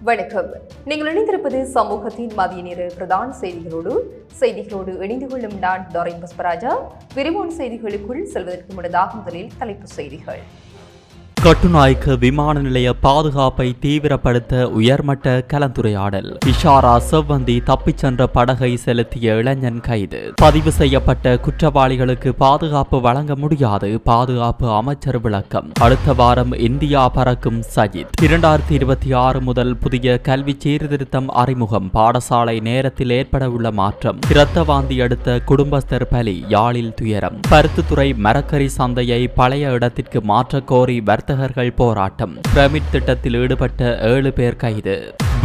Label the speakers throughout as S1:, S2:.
S1: வணக்கம். நீங்கள் இணைந்திருப்பது சமூகத்தின் மதிய நேர பிரதான செய்திகளோடு இணைந்து கொள்ளும் நான் டோரின் புஷ்பராஜா. விரிவான செய்திகளுக்குள் செல்வதற்கு முன்னதாக முதலில் தலைப்புச் செய்திகள்.
S2: கட்டுநாயக்க விமான நிலைய பாதுகாப்பை தீவிரப்படுத்த உயர்மட்ட கலந்துரையாடல். இஷாரா செவ்வந்தி தப்பிச் சென்ற படகை செலுத்திய இளைஞன் கைது. பதிவு செய்யப்பட்ட குற்றவாளிகளுக்கு பாதுகாப்பு வழங்க முடியாது, பாதுகாப்பு அமைச்சர் விளக்கம். அடுத்த வாரம் இந்தியா பறக்கும் சஜித். 2026 முதல் புதிய கல்வி சீர்திருத்தம் அறிமுகம். பாடசாலை நேரத்தில் ஏற்படவுள்ள மாற்றம். இரத்த வாந்தி எடுத்த குடும்பஸ்தர் பலி. யாழில் துயரம். பருத்தித்துறை மரக்கறி சந்தையை பழைய இடத்திற்கு மாற்றக் கோரி வர்த்தகர்கள் போராட்டம். பிரமிட் திட்டத்தில் ஈடுபட்ட 7 பேர் கைது.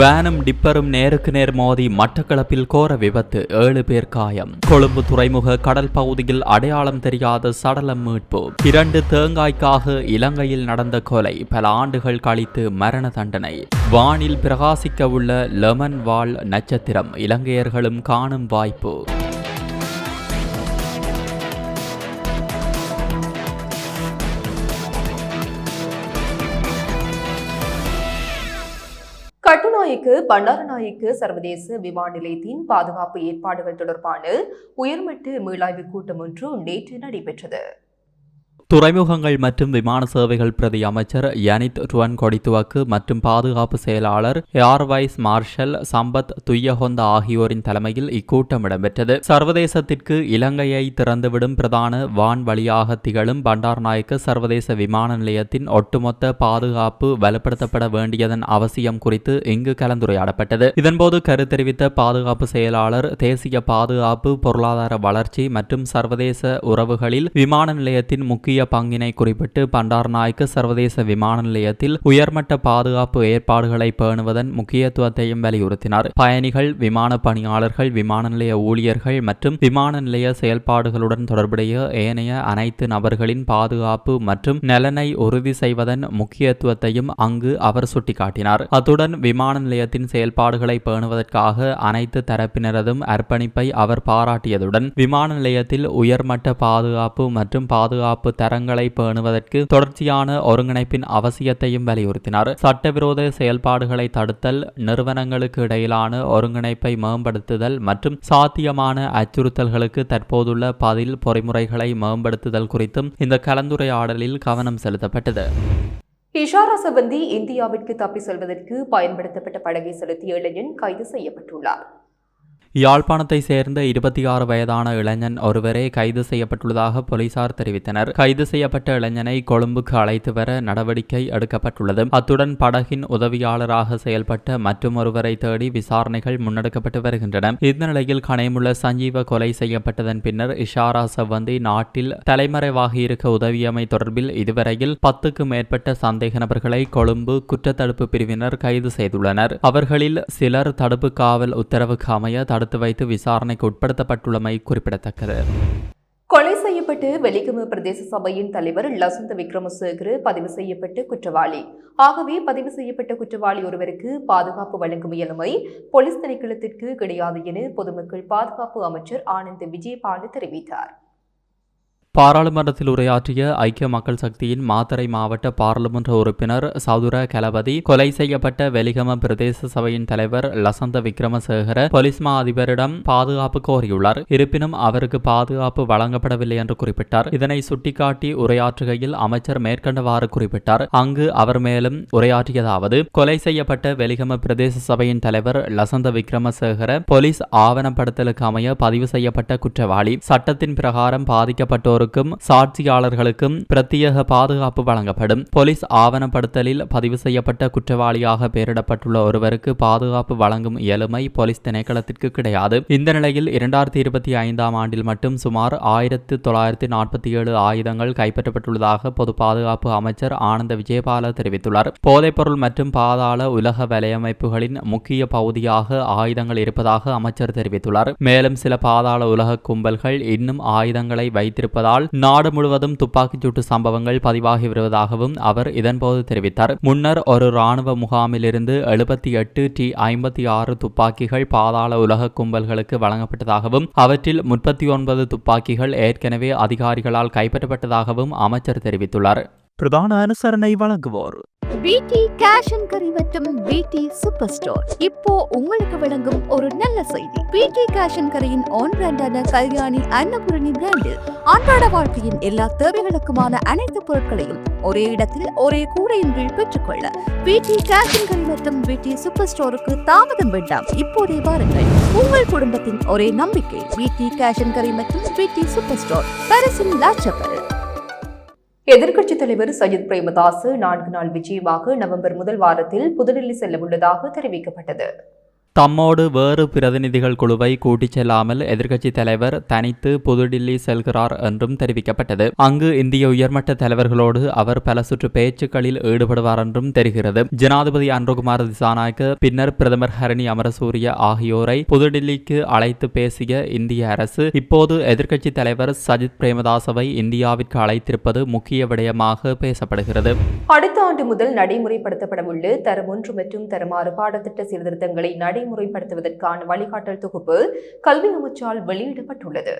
S2: வேனும் டிப்பரும் நேருக்கு நேர் மோதி மட்டக்களப்பில் கோர விபத்து. 7 பேர் காயம். கொழும்பு துறைமுக கடல் பகுதியில் அடையாளம் தெரியாத சடலம் மீட்பு. 2 தேங்காய்க்காக இலங்கையில் நடந்த கொலை. பல ஆண்டுகள் கழித்து மரண தண்டனை. வானில் பிரகாசிக்க உள்ள லெமன் வால் நட்சத்திரம். இலங்கையர்களும் காணும் வாய்ப்பு.
S1: கட்டுநாயக்க பண்டாரநாயக்க சர்வதேச விமான நிலையத்தின் பாதுகாப்பு ஏற்பாடுகள் தொடர்பான உயர்மட்ட மீளாய்வு கூட்டம் ஒன்று நேற்று நடைபெற்றது.
S2: துறைமுகங்கள் மற்றும் விமான சேவைகள் பிரதி அமைச்சர் யனித் ருவன் கொடித்துவக்கு மற்றும் பாதுகாப்பு செயலாளர் ஏர் வைஸ் மார்ஷல் சம்பத் துய்யஹொந்த ஆகியோரின் தலைமையில் இக்கூட்டம் இடம்பெற்றது. சர்வதேசத்திற்கு இலங்கையை திறந்துவிடும் பிரதான வான் வழியாக திகழும் பண்டாரநாயக்க சர்வதேச விமான நிலையத்தின் ஒட்டுமொத்த பாதுகாப்பு வலுப்படுத்தப்பட வேண்டியதன் அவசியம் குறித்து இங்கு கலந்துரையாடப்பட்டது. இதன்போது கருத்தெரிவித்த பாதுகாப்பு செயலாளர், தேசிய பாதுகாப்பு, பொருளாதார வளர்ச்சி மற்றும் சர்வதேச உறவுகளில் விமான நிலையத்தின் முக்கிய பங்கினை குறிப்பிட்டு பண்டாரநாயக்க சர்வதேச விமான நிலையத்தில் உயர்மட்ட பாதுகாப்பு ஏற்பாடுகளை பேணுவதன் முக்கியத்துவத்தையும் வலியுறுத்தினார். பயணிகள், விமான பணியாளர்கள், விமான நிலைய ஊழியர்கள் மற்றும் விமான நிலைய செயல்பாடுகளுடன் தொடர்புடைய ஏனைய அனைத்து நபர்களின் பாதுகாப்பு மற்றும் நலனை உறுதி செய்வதன் முக்கியத்துவத்தையும் அங்கு அவர் சுட்டிக்காட்டினார். அத்துடன் விமான நிலையத்தின் செயல்பாடுகளை பேணுவதற்காக அனைத்து தரப்பினரதும் அர்ப்பணிப்பை அவர் பாராட்டியதுடன் விமான நிலையத்தில் உயர்மட்ட பாதுகாப்பு மற்றும் பாதுகாப்பு தரங்களை பேணுவதற்கு தொடர்ச்சியான ஒருங்கிணைப்பின் அவசியத்தையும் வலியுறுத்தினார். சட்டவிரோத செயல்பாடுகளை தடுத்தல், நிறுவனங்களுக்கு இடையிலான ஒருங்கிணைப்பை மேம்படுத்துதல் மற்றும் சாத்தியமான அச்சுறுத்தல்களுக்கு தற்போதுள்ள பதில் பொறிமுறைகளை மேம்படுத்துதல் குறித்தும் இந்த கலந்துரையாடலில் கவனம் செலுத்தப்பட்டது.
S1: இஷாரா செவ்வந்தி இந்தியாவிற்கு தப்பி செல்வதற்கு பயன்படுத்தப்பட்ட படகை செலுத்திய இளைஞன் கைது செய்யப்பட்டுள்ளார்.
S2: யாழ்ப்பாணத்தை சேர்ந்த 26 வயதான இளைஞன் ஒருவரே கைது செய்யப்பட்டுள்ளதாக போலீசார் தெரிவித்தனர். கைது செய்யப்பட்ட இளைஞனை கொழும்புக்கு அழைத்து வர நடவடிக்கை எடுக்கப்பட்டுள்ளது. அத்துடன் படகின் உதவியாளராக செயல்பட்ட மற்றும் ஒருவரை தேடி விசாரணைகள் முன்னெடுக்கப்பட்டு வருகின்றன. இந்த நிலையில் கணைமுள்ள சஞ்சீவ கொலை செய்யப்பட்டதன் பின்னர் இஷாரா செவ்வந்தி நாட்டில் தலைமறைவாக இருக்க உதவியமை தொடர்பில் இதுவரையில் 10க்கும் மேற்பட்ட சந்தேக நபர்களை கொழும்பு குற்றத்தடுப்பு பிரிவினர் கைது செய்துள்ளனர். அவர்களில் சிலர் தடுப்பு காவல் உத்தரவுக்கு அமைய தடுத்து வைத்து விசாரணைக்கு உட்படுத்தப்பட்டுள்ளமை குறிப்பிடத்தக்கது.
S1: கொலை செய்யப்பட்டு வெலிகம பிரதேச சபையின் தலைவர் லசந்த விக்ரமசேகர பதிவு செய்யப்பட்ட குற்றவாளி. ஆகவே பதிவு செய்யப்பட்ட குற்றவாளி ஒருவருக்கு பாதுகாப்பு வழங்கும் இயலுமை போலீஸ் திணைக்களத்திற்கு கிடையாது என பொதுமக்கள் பாதுகாப்பு அமைச்சர் ஆனந்த் விஜயபால தெரிவித்தார்.
S2: பாராளுமன்றத்தில் உரையாற்றிய ஐக்கிய மக்கள் சக்தியின் மாத்தறை மாவட்ட பாராளுமன்ற உறுப்பினர் சதுர கலபதி, கொலை செய்யப்பட்ட வெலிகம பிரதேச சபையின் தலைவர் லசந்த விக்ரமசேகர போலீஸ் மா அதிபரிடம் பாதுகாப்பு கோரியுள்ளார். இருப்பினும் அவருக்கு பாதுகாப்பு வழங்கப்படவில்லை என்று குறிப்பிட்டார். இதனை சுட்டிக்காட்டி உரையாற்றுகையில் அமைச்சர் மேற்கண்டவாறு குறிப்பிட்டார். அங்கு அவர் மேலும் உரையாற்றியதாவது, கொலை செய்யப்பட்ட வெலிகம பிரதேச சபையின் தலைவர் லசந்த விக்ரமசேகர போலீஸ் ஆவணப்படுத்தலுக்கு அமைய பதிவு செய்யப்பட்ட குற்றவாளி. சட்டத்தின் பிரகாரம் பாதிக்கப்பட்டோருக்கு சாட்சியாளர்களுக்கும் பிரத்யேக பாதுகாப்பு வழங்கப்படும். போலீஸ் ஆவணப்படுத்தலில் பதிவு செய்யப்பட்ட குற்றவாளியாக பெயரிடப்பட்டுள்ள ஒருவருக்கு பாதுகாப்பு வழங்கும் இயலுமை போலீஸ் திணைக்களத்திற்கு கிடையாது. இந்த நிலையில் 2025 ஆண்டில் மட்டும் சுமார் 1947 ஆயுதங்கள் கைப்பற்றப்பட்டுள்ளதாக பொது பாதுகாப்பு அமைச்சர் ஆனந்த விஜயபால தெரிவித்துள்ளார். போதைப்பொருள் மற்றும் பாதாள உலக வலையமைப்புகளின் முக்கிய பகுதியாக ஆயுதங்கள் இருப்பதாக அமைச்சர் தெரிவித்துள்ளார். மேலும் சில பாதாள உலக கும்பல்கள் இன்னும் ஆயுதங்களை வைத்திருப்பதால் நாடு முழுவதும் துப்பாக்கிச்சூட்டு சம்பவங்கள் பதிவாகி வருவதாகவும் அவர் இதன்போது தெரிவித்தார். முன்னர் ஒரு இராணுவ முகாமிலிருந்து 78 T56 துப்பாக்கிகள் பாதாள உலக கும்பல்களுக்கு வழங்கப்பட்டதாகவும் அவற்றில் 39 துப்பாக்கிகள் ஏற்கனவே அதிகாரிகளால் கைப்பற்றப்பட்டதாகவும் அமைச்சர் தெரிவித்துள்ளார். பிரதான அனுசரணை வழங்குவோர்
S3: பிடி கேஷ் அண்ட் கரி மற்றும் பிடி சூப்பர் ஸ்டோர் இப்போ உங்களுக்கு வழங்கும் ஒரு நல்ல செய்தி. பிடி கேஷ் அண்ட் கரியின் ஆன் பிராண்டான கல்யாணி அன்னபூரணி பிராண்டில் அன்றாட வாழ்க்கையின் எல்லா தேவைகளுக்குமான அனைத்து பொருட்களையும் ஒரே இடத்தில் ஒரே கூரையின் கீழ் பெற்றுக்கொள்ள பிடி கேஷ் அண்ட் கரி மற்றும் பிடி சூப்பர் ஸ்டோருக்கு தாமதம் வேண்டாம். இப்போதே வாருங்கள். உங்கள் குடும்பத்தின் ஒரே நம்பிக்கை பிடி கேஷ் அண்ட் கரி மற்றும் பிடி சூப்பர் ஸ்டோர், பாரிஸின் லாச்சப்பல்.
S1: எதிர்க்கட்சித் தலைவர் சஜித் பிரேமதாஸ் 4 நாள் விஜயமாக நவம்பர் முதல் வாரத்தில் புதுடில்லி செல்ல உள்ளதாக தெரிவிக்கப்பட்டது.
S2: தம்மோடு வேறு பிரதிநிதிகள் குழுவை கூட்டிச் செல்லாமல் எதிர்க்கட்சித் தலைவர் தனித்து புதுடில்லி செல்கிறார் என்றும் தெரிவிக்கப்பட்டது. அங்கு இந்திய உயர்மட்ட தலைவர்களோடு அவர் பல சுற்று பேச்சுக்களில் ஈடுபடுவார் என்றும் தெரிகிறது. ஜனாதிபதி அன்ருகுமார் திசாநாயக்க பின்னர் பிரதமர் ஹரணி அமரசூரிய ஆகியோரை புதுடில்லிக்கு அழைத்து பேசிய இந்திய அரசு இப்போது எதிர்க்கட்சித் தலைவர் சஜித் பிரேமதாசவை இந்தியாவிற்கு அழைத்திருப்பது முக்கிய விடயமாக பேசப்படுகிறது.
S1: அடுத்த ஆண்டு முதல் நடைமுறைப்படுத்தப்படவுள்ள தரம் 1 மற்றும் தரம் 6 பாடத்திட்ட சீர்திருத்தங்களை நடைமுறைப்படுத்துவதற்கான வழிகாட்டல் தொகுப்பு கல்வி அமைச்சால் வெளியிடப்பட்டுள்ளது.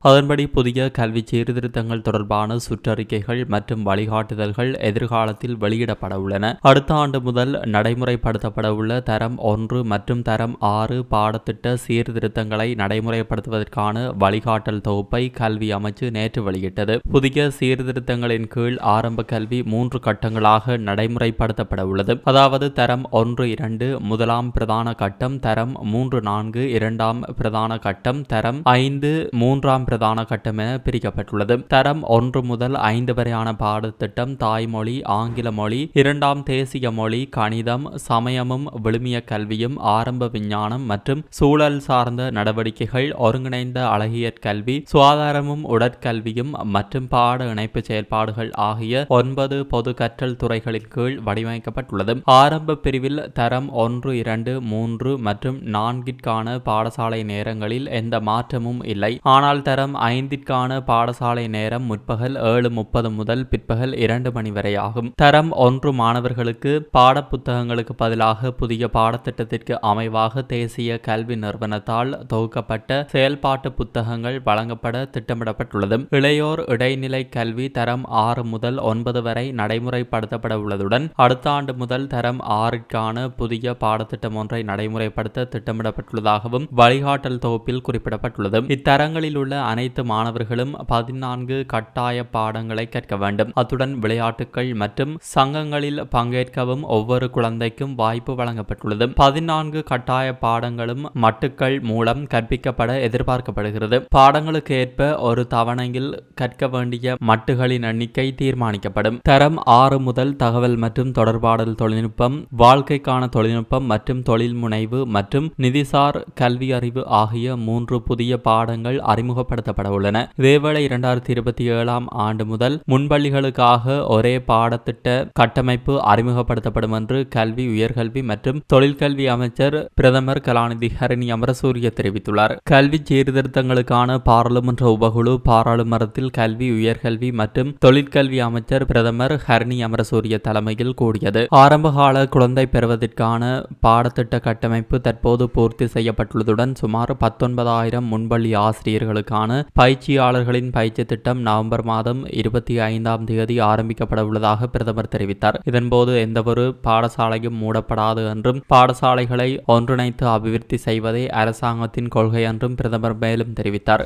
S2: அதன்படி புதிய கல்வி சீர்திருத்தங்கள் தொடர்பான சுற்றறிக்கைகள் மற்றும் வழிகாட்டுதல்கள் எதிர்காலத்தில் வெளியிடப்பட உள்ளன. அடுத்த ஆண்டு முதல் நடைமுறைப்படுத்தப்பட உள்ள தரம் 1 மற்றும் தரம் 6 பாடத்திட்ட சீர்திருத்தங்களை நடைமுறைப்படுத்துவதற்கான வழிகாட்டல் தொகுப்பை கல்வி அமைச்சு நேற்று வெளியிட்டது. புதிய சீர்திருத்தங்களின் கீழ் ஆரம்ப கல்வி 3 கட்டங்களாக நடைமுறைப்படுத்தப்பட உள்ளது. அதாவது தரம் 1-2 முதலாம் பிரதான கட்டம், தரம் 3-4 இரண்டாம் பிரதான கட்டம், தரம் 5 மூன்றாம் பிரதான கட்டம் என பிரிக்கப்பட்டுள்ளது. தரம் 1 முதல் 5 வரையான பாடத்திட்டம் தாய்மொழி, ஆங்கில மொழி, இரண்டாம் தேசிய மொழி, கணிதம், சமயமும் விழுமிய கல்வியும், ஆரம்ப விஞ்ஞானம் மற்றும் சூழல் சார்ந்த நடவடிக்கைகள், ஒருங்கிணைந்த அழகியற் கல்வி, சுகாதாரமும் உடற்கல்வியும் மற்றும் பாட இணைப்பு செயல்பாடுகள் ஆகிய 9 பொது கற்றல் துறைகளின் கீழ் வடிவமைக்கப்பட்டுள்ளது. ஆரம்ப பிரிவில் தரம் 1, 2, 3 மற்றும் 4 பாடசாலை நேரங்களில் எந்த மாற்றமும் இல்லை. ஆனால் தரம் 5 பாடசாலை நேரம் முற்பகல் 7:30 முதல் பிற்பகல் 2 மணி வரை ஆகும். தரம் 1 மாணவர்களுக்கு பாடப்புத்தகங்களுக்கு பதிலாக புதிய பாடத்திட்டத்திற்கு அமைவாக தேசிய கல்வி நிறுவனத்தால் தொகுக்கப்பட்ட செயல்பாட்டு புத்தகங்கள் வழங்கப்பட திட்டமிடப்பட்டுள்ளது. இளையோர் இடைநிலை கல்வி தரம் 6 முதல் 9 வரை நடைமுறைப்படுத்தப்பட உள்ளதுடன் அடுத்த ஆண்டு முதல் தரம் 6 புதிய பாடத்திட்டம் ஒன்றை நடைமுறைப்படுத்த திட்டமிடப்பட்டுள்ளதாகவும் வழிகாட்டல் தொகுப்பில் குறிப்பிடப்பட்டுள்ளது. இத்தரங்களில் உள்ள அனைத்து மாணவர்களும் 14 கட்டாய பாடங்களை கற்க வேண்டும். அத்துடன் விளையாட்டுகள் மற்றும் சங்கங்களில் பங்கேற்கவும் ஒவ்வொரு குழந்தைக்கும் வாய்ப்பு வழங்கப்பட்டுள்ளது. 14 கட்டாய பாடங்களும் மட்டுக்கள் மூலம் கற்பிக்கப்பட எதிர்பார்க்கப்படுகிறது. பாடங்களுக்கு ஏற்ப ஒரு தவணையில் கற்க வேண்டிய மட்டுகளின் எண்ணிக்கை தீர்மானிக்கப்படும். தரம் 6 முதல் தகவல் மற்றும் தொடர்பாடல் தொழில்நுட்பம், வாழ்க்கைக்கான தொழில்நுட்பம் மற்றும் தொழில் முனைவு மற்றும் நிதிசார் கல்வி அறிவு ஆகிய 3 புதிய பாடங்கள் அறிமுகப்படுத்தப்பட உள்ளன. இதேவேளை 2027 ஆண்டு முதல் முன்பள்ளிகளுக்காக ஒரே பாடத்திட்ட கட்டமைப்பு அறிமுகப்படுத்தப்படும் என்று கல்வி, உயர்கல்வி மற்றும் தொழிற்கல்வி அமைச்சர் பிரதமர் கலாநிதி ஹரணி அமரசூரிய தெரிவித்துள்ளார். கல்வி சீர்திருத்தங்களுக்கான பாராளுமன்ற உபகுழு பாராளுமன்றத்தில் கல்வி, உயர்கல்வி மற்றும் தொழிற்கல்வி அமைச்சர் பிரதமர் ஹரணி அமரசூரிய தலைமையில் கூடியது. ஆரம்பகால குழந்தை பெறுவதற்கான பாடத்திட்ட கட்டமைப்பு தற்போது பூர்த்தி செய்யப்பட்டுள்ளதுடன் சுமார் 19,000 முன்பள்ளி ஆசிரியர்களுக்கான பயிற்சியாளர்களின் பயிற்சி திட்டம் நவம்பர் மாதம் 25ஆம் தேதி ஆரம்பிக்கப்பட உள்ளதாக பிரதமர் தெரிவித்தார். இதன்போது எந்தவொரு பாடசாலையும் மூடப்படாது என்றும் பாடசாலைகளை ஒன்றிணைத்து அபிவிருத்தி செய்வதே அரசாங்கத்தின் கொள்கை என்றும் பிரதமர் மேலும் தெரிவித்தார்.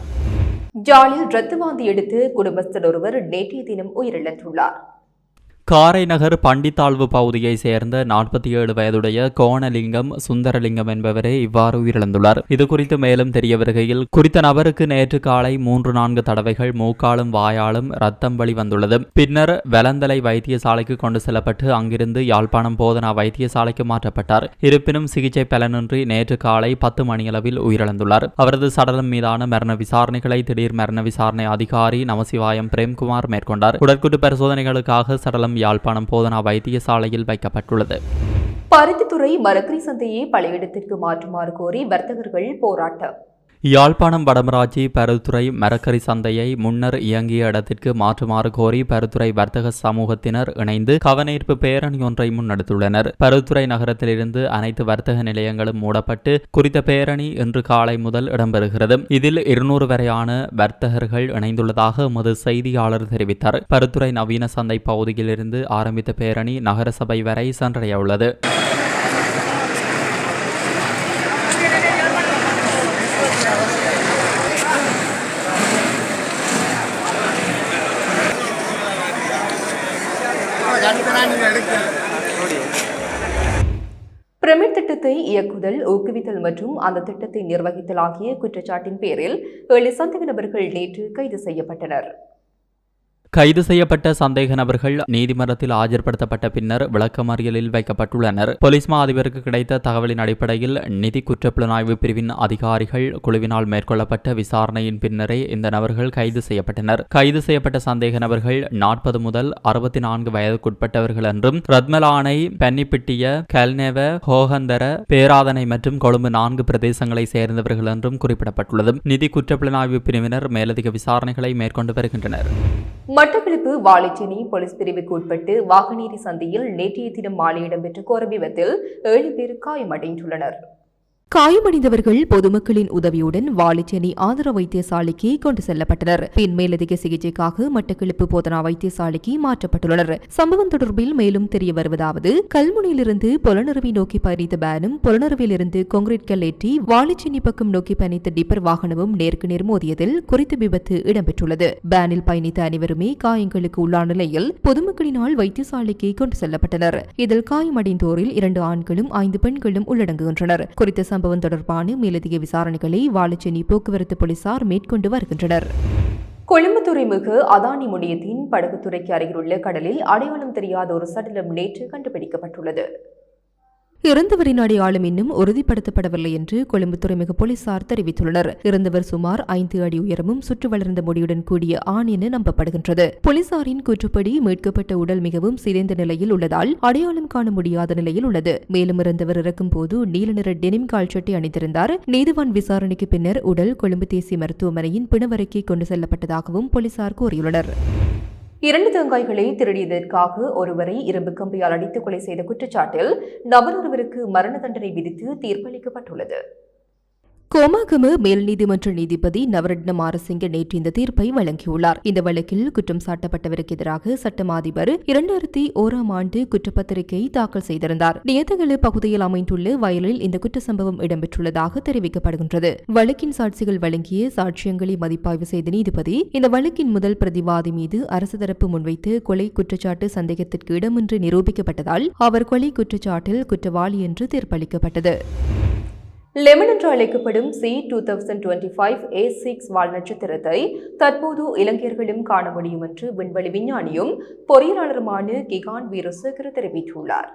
S1: ஜாலில் இரத்த வாந்தி எடுத்து குடும்பஸ்தர் ஒருவர் நேற்றைய தினம் உயிரிழந்துள்ளார்.
S2: காரைநகர் பண்டித்தாழ்வு பகுதியை சேர்ந்த 47 வயதுடைய கோணலிங்கம் சுந்தரலிங்கம் என்பவரே இவ்வாறு உயிரிழந்துள்ளார். இது குறித்து மேலும் தெரிய வருகையில் குறித்த நபருக்கு நேற்று காலை 3-4 தடவைகள் மூக்காலும் வாயாலும் ரத்தம் வழி வந்துள்ளது. பின்னர் வெலந்தலை வைத்தியசாலைக்கு கொண்டு செல்லப்பட்டு அங்கிருந்து யாழ்ப்பாணம் போதனா வைத்தியசாலைக்கு மாற்றப்பட்டார். இருப்பினும் சிகிச்சை பலனின்றி நேற்று காலை 10 மணியளவில் உயிரிழந்துள்ளார். அவரது சடலம் மீதான மரண விசாரணைகளை திடீர் மரண விசாரணை அதிகாரி நமசிவாயம் பிரேம்குமார் மேற்கொண்டார். உடற்கூட்டு பரிசோதனைகளுக்காக சடலம் யாழ்ப்பாணம் போதனா வைத்தியசாலையில் வைக்கப்பட்டுள்ளது.
S1: பருத்தித்துறை மரக்கறி சந்தையை பழைய இடத்திற்கு மாற்றுமாறு கோரி வர்த்தகர்கள் போராட்டம்.
S2: யாழ்ப்பாணம் வடமராட்சி பருத்துறை மரக்கறி சந்தையை முன்னர் இயங்கிய இடத்திற்கு மாற்றுமாறு கோரி பருத்துறை வர்த்தக சமூகத்தினர் இணைந்து கவனஈர்ப்பு பேரணி ஒன்றை முன்னெடுத்துள்ளனர். பருத்துறை நகரத்திலிருந்து அனைத்து வர்த்தக நிலையங்களும் மூடப்பட்டு குறித்த பேரணி இன்று காலை முதல் இடம்பெறுகிறது. இதில் 200 வரையான வர்த்தகர்கள் இணைந்துள்ளதாக எமது செய்தியாளர் தெரிவித்தார். பருத்துறை நவீன சந்தை பகுதியிலிருந்து ஆரம்பித்த பேரணி நகரசபை வரை சென்றடைய உள்ளது.
S1: பிரமிட் திட்டத்தை இயக்குதல், ஊக்குவித்தல் மற்றும் அந்த திட்டத்தை நிர்வகித்தல் ஆகிய குற்றச்சாட்டின் பேரில் 7 சந்தேக நபர்கள் நேற்று கைது செய்யப்பட்டனர்.
S2: கைது செய்யப்பட்ட சந்தேக நபர்கள் நீதிமன்றத்தில் ஆஜர்படுத்தப்பட்ட பின்னர் விளக்கமறியலில் வைக்கப்பட்டுள்ளனர். போலீஸ் மா அதிபருக்கு கிடைத்த தகவலின் அடிப்படையில் நிதி குற்றப்புலனாய்வு பிரிவின் அதிகாரிகள் குழுவினால் மேற்கொள்ளப்பட்ட விசாரணையின் பின்னரே இந்த நபர்கள் கைது செய்யப்பட்டனர். கைது செய்யப்பட்ட சந்தேக நபர்கள் 40 முதல் 64 வயதுக்குட்பட்டவர்கள் என்றும் ரத்மலானை, பென்னிப்பிட்டிய, கல்நெவ, ஹோகந்தர, பேராதனை மற்றும் கொழும்பு 4 பிரதேசங்களை சேர்ந்தவர்கள் என்றும் குறிப்பிடப்பட்டுள்ளது. நிதி குற்றப்புலனாய்வு பிரிவினர் மேலதிக விசாரணைகளை மேற்கொண்டு வருகின்றனர்.
S1: மட்டக்களப்பு வாழைச்சேனை போலீஸ் பிரிவுக்கு உட்பட்டு வாகனேரி சந்தையில் நேற்றைய தினம் மாலை இடம்பெற்ற கோர விபத்தில் 7 பேர் காயமடைந்துள்ளனர்.
S3: காயமடைந்தவர்கள் பொதுமக்களின் உதவியுடன் வாழைச்சேனை ஆதார வைத்தியசாலைக்கு கொண்டு செல்லப்பட்டனர். பின் மேலதிக சிகிச்சைக்காக மட்டக்களப்பு போதனா வைத்தியசாலைக்கு மாற்றப்பட்டுள்ளனர். சம்பவம் தொடர்பில் மேலும் தெரிய வருவதாவது, கல்முனையிலிருந்து புலனறுவை நோக்கி பயணித்த வேனும் புலனறுவிலிருந்து கான்கிரீட் கல் ஏற்றி வாழைச்சேனை பக்கம் நோக்கி பயணித்த டிப்பர் வாகனமும் நேருக்கு நேர் மோதியதில் குறித்த விபத்து இடம்பெற்றுள்ளது. வேனில் பயணித்த அனைவருமே காயங்களுக்கு உள்ளான நிலையில் பொதுமக்களினால் வைத்தியசாலைக்கு கொண்டு செல்லப்பட்டனர். இதில் காயமடைந்தோரில் 2 ஆண்களும் 5 பெண்களும் உள்ளடங்குகின்றனர். குறித்த சம்பவம் தொடர்பான மேலதிக விசாரணைகளை வாழைச்சேனை போக்குவரத்து போலீசார் மேற்கொண்டு வருகின்றனர்.
S1: கொழும்பு துறைமுக அதானி முனையத்தின் படகுத்துறைக்கு அருகிலுள்ள கடலில் அடையாளம் தெரியாத ஒரு சடலம் நேற்று கண்டுபிடிக்கப்பட்டுள்ளது.
S3: இறந்தவரின் அடையாளம் இன்னும் உறுதிப்படுத்தப்படவில்லை என்று கொழும்பு துறைமுக போலீசார் தெரிவித்துள்ளனர். இறந்தவர் சுமார் 5 அடி உயரமும் சுற்று வளர்ந்த முடியுடன் கூடிய ஆண் என நம்பப்படுகின்றது. போலீசாரின் கூற்றுப்படி மீட்கப்பட்ட உடல் மிகவும் சிதைந்த நிலையில் உள்ளதால் அடையாளம் காண முடியாத நிலையில் உள்ளது. மேலும் இறந்தவர் இறக்கும் போது நீல நிற டெனிம் கால்சட்டை அணிந்திருந்தார். நீதிவான் விசாரணைக்கு பின்னர் உடல் கொழும்பு தேசிய மருத்துவமனையின் பிணவறைக்கு கொண்டு செல்லப்பட்டதாகவும் போலீசார் கூறியுள்ளனர்.
S1: 2 தேங்காய்களை திருடியதற்காக ஒருவரை இரும்பு கம்பியால் அடித்து கொலை செய்த குற்றச்சாட்டில் நபர் ஒருவருக்கு மரண தண்டனை விதித்து தீர்ப்பளிக்கப்பட்டுள்ளது.
S3: கோமாகம மேல் நீதிமன்ற நீதிபதி நவரட்ன மாரசிங்க நேற்று இந்த தீர்ப்பை வழங்கியுள்ளார். இந்த வழக்கில் குற்றம் சாட்டப்பட்டவருக்கு எதிராக சட்டம் அதிபர் 2001ஆம் ஆண்டு குற்றப்பத்திரிகை தாக்கல் செய்திருந்தார். நியதகள பகுதியில் அமைந்துள்ள வயலில் இந்த குற்ற சம்பவம் இடம்பெற்றுள்ளதாக தெரிவிக்கப்படுகின்றது. வழக்கின் சாட்சிகள் வழங்கிய சாட்சியங்களை மதிப்பாய்வு செய்த நீதிபதி இந்த வழக்கின் முதல் பிரதிவாதி மீது அரசு தரப்பு முன்வைத்து கொலை குற்றச்சாட்டு சந்தேகத்திற்கு இடமின்றி நிரூபிக்கப்பட்டதால் அவர் கொலை குற்றச்சாட்டில் குற்றவாளி என்று தீர்ப்பளிக்கப்பட்டது.
S1: லெமன் என்று அழைக்கப்படும் C2025 A6 வால் நட்சத்திரத்தை தற்போது இலங்கையர்களும் காண முடியும் என்று விண்வெளி விஞ்ஞானியும் பொறியியலாளருமான கிகான் வீரசேகர தெரிவித்துள்ளார்.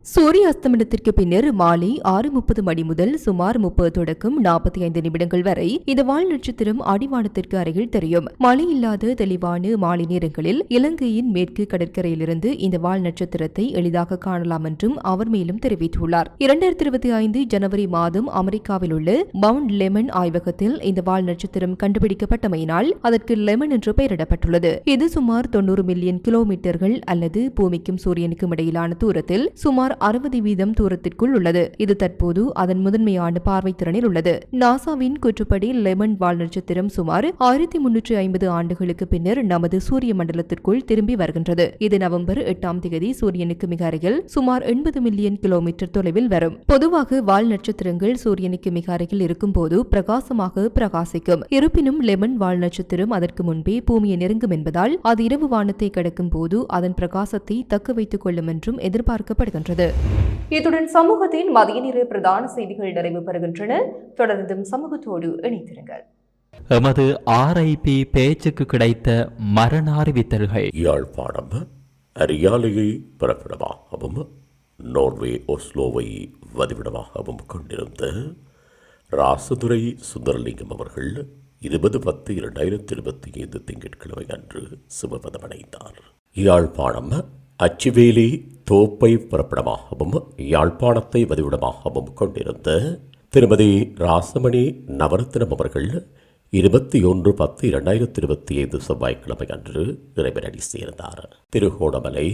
S3: சூரிய அஸ்தமனத்திற்கு பின்னர் மாலை 6:30 மணி முதல் சுமார் 30 தொடக்கம் 45 நிமிடங்கள் வரை இந்த வால் நட்சத்திரம் அடிவானத்திற்கு அருகில் தெரியும். மழை இல்லாத தெளிவான மாலை நேரங்களில் இலங்கையின் மேற்கு கடற்கரையிலிருந்து இந்த வால் நட்சத்திரத்தை எளிதாக காணலாம் என்றும் அவர் மேலும் தெரிவித்துள்ளார். 2025 ஜனவரி மாதம் அமெரிக்காவில் உள்ள மவுண்ட் லெமன் ஆய்வகத்தில் இந்த வால் நட்சத்திரம் கண்டுபிடிக்கப்பட்டமையினால் அதற்கு லெமன் என்று பெயரிடப்பட்டுள்ளது. இது சுமார் 90 மில்லியன் கிலோமீட்டர்கள் அல்லது பூமிக்கும் சூரியனுக்கும் இடையிலான தூரத்தில் சுமார் 60% தூரத்திற்குள் உள்ளது. இது தற்போது அதன் முதன்மையான பார்வை திறனில் உள்ளது. நாசாவின் கூற்றுப்படி லெமன் வால் நட்சத்திரம் சுமார் 1350 ஆண்டுகளுக்கு பின்னர் நமது சூரிய மண்டலத்திற்குள் திரும்பி வருகின்றது. இது நவம்பர் 8ஆம் தேதி சூரியனுக்கு மிக அருகில் சுமார் 80 மில்லியன் கிலோமீட்டர் தொலைவில் வரும். பொதுவாக வால் நட்சத்திரங்கள் சூரியனுக்கு மிக அருகில் இருக்கும் போது பிரகாசமாக பிரகாசிக்கும். இருப்பினும் லெமன் வால் நட்சத்திரம் அதற்கு முன்பே பூமியை நெருங்கும் என்பதால் அது இரவு வானத்தை கடக்கும் போது அதன் பிரகாசத்தை தக்க வைத்துக் கொள்ளும் என்றும் எதிர்பார்க்கப்படுகின்றது.
S1: இத்துடன் சமூகத்தின் மதிய நேர பிரதான செய்திகள் நிறைவு பெறுகின்றன. தொடர்ந்தும் சமூகத்தோடு இணைத்திருங்கள்.
S2: எமது RIP பேச்சுக்கு கிடைத்த மரண அறிவித்தல்கள்.
S4: யாழ்ப்பாணம் அரியாலையை பிறப்பிடமாகவும் நோர்வே ஒஸ்லோவை வதிவிடமாகவும் கொண்டிருந்த ராசதுரை சுந்தரலிங்கம் அவர்கள் 20/10/2025 திங்கட்கிழமை அன்று சிவபதமடைந்தார். யாழ்ப்பாணம் அச்சுவேலி தோப்பை பிறப்பிடமாகவும் யாழ்ப்பாணத்தை வதிவிடமாகவும் கொண்டிருந்த திருமதி ராசமணி நவரத்னம் அவர்கள் 21/10/2025 செவ்வாய்க்கிழமை அன்று இறைவனடி சேர்ந்தார். திருகோணமலை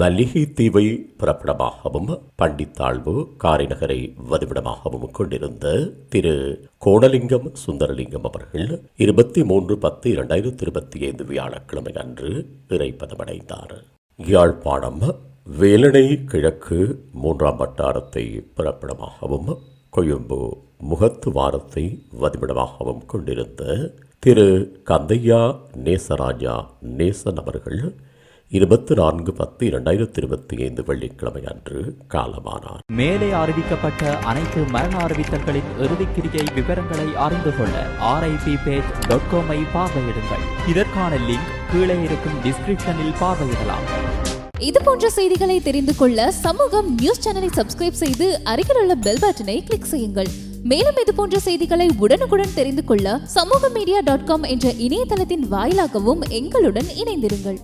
S4: மல்லிகை தீவை பிறப்பிடமாகவும் பண்டித்தாழ்வு காரைநகரை வதிவிடமாகவும் கொண்டிருந்த திரு கோணலிங்கம் சுந்தரலிங்கம் அவர்கள் 23/10/2025 வியாழக்கிழமை அன்று இறைப்பதமடைந்தார். யாழ்ப்பாணம் வேலணை கிழக்கு 3ஆம் வட்டாரத்தை பிறப்பிடமாகவும் கொழும்பு முகத்து வாரத்தை வதிவிடமாகவும் கொண்டிருந்த திரு கந்தையா நேசராஜா நேசன் அவர்கள் 24/10/2025 வெள்ளிக்கிழமை அன்று காலமானார்.
S2: மேலே அறிவிக்கப்பட்ட அனைத்து மரண அறிவித்தல்களின் இறுதிக்கிரியை விவரங்களை அறிந்து கொள்ள RIPpage.com பார்வையிடுங்கள். இதற்கான லிங்க் கீழே இருக்கும் டிஸ்கிரிப்ஷனில் பார்வையிடலாம்.
S5: இது போன்ற செய்திகளை தெரிந்து கொள்ள சமூகம் நியூஸ் சேனலை சப்ஸ்கிரைப் செய்து அருகில் உள்ள பெல் பட்டனை கிளிக் செய்யுங்கள். மேலும் இது போன்ற செய்திகளை உடனுக்குடன் தெரிந்து கொள்ள சமூகமீடியா.com என்ற இணையதளத்தின் வாயிலாகவும் எங்களுடன் இணைந்திருங்கள்.